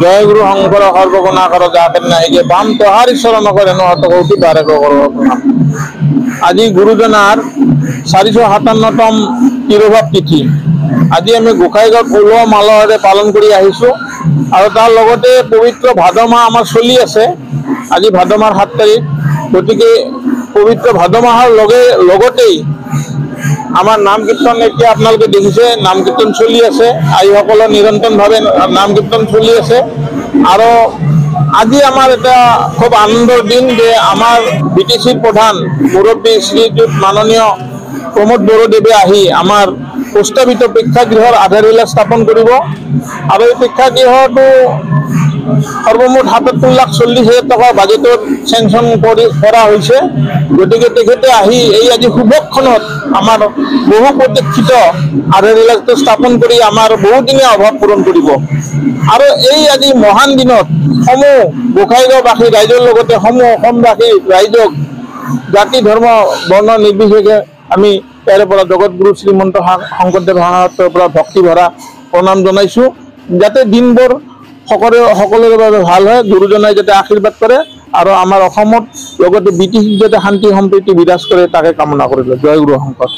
জয় গুৰু শঙ্কৰ সৰ্বগুণাকৰ যাকে নাহিকে বাম তোহাৰি শৰণ কৰে নহত কৌটি বাৰে কৰো। আজি গুৰুজনাৰ 457তম তিৰুভাৱ তিথি। আজি আমি গোসাইগাঁৱত উলহ মালহেৰে পালন কৰি আহিছোঁ আৰু তাৰ লগতে পবিত্ৰ ভাদ মাহ আমাৰ চলি আছে। আজি ভাদ মাহৰ 7 তাৰিখ, গতিকে পবিত্ৰ ভাদ মাহৰ লগতেই আমাৰ নাম কীৰ্তন এতিয়া আপোনালোকে দেখিছে নাম কীৰ্তন চলি আছে। আইসকলৰ নিৰন্তৰভাৱে নাম কীৰ্তন চলি আছে আৰু আজি আমাৰ এটা খুব আনন্দৰ দিন যে আমাৰ বিটিচিৰ প্ৰধান মুৰব্বী শ্ৰীযুত মাননীয় প্ৰমোদ বড়োদেৱে আহি আমাৰ প্ৰস্তাৱিত প্ৰেক্ষাগৃহৰ আধাৰশিলা স্থাপন কৰিব আৰু এই প্ৰেক্ষাগৃহটো সৰ্বমুঠ ৭৭,৪০,০০০ টকা বাজেটত চেংচন কৰা হৈছে। গতিকে তেখেতে আহি এই আজি শুভক্ষণত আমাৰ বহু প্ৰতীক্ষিত আধাৰশিলাটো স্থাপন কৰি আমাৰ বহুদিনীয়া অভাৱ পূৰণ কৰিব আৰু এই আজি মহান দিনত সমূহ গোসাইগাঁওবাসী ৰাইজৰ লগতে সমূহ অসমবাসী ৰাইজক জাতি ধৰ্ম বৰ্ণ নিৰ্বিশেষে আমি ইয়াৰে পৰা জগতগুৰু শ্ৰীমন্ত শংকৰদেৱ মহাৰাজৰ পৰা ভক্তি ভৰা প্ৰণাম জনাইছোঁ। যাতে দিনবোৰ সকলোৰে বাবে ভাল হয়, গুৰুজনাই যাতে আশীৰ্বাদ কৰে আৰু আমাৰ অসমত লগতে বিটিচিত যাতে শান্তি সম্প্ৰীতি বিৰাজ কৰে তাকে কামনা কৰিলোঁ। জয় গুৰু শংকৰ।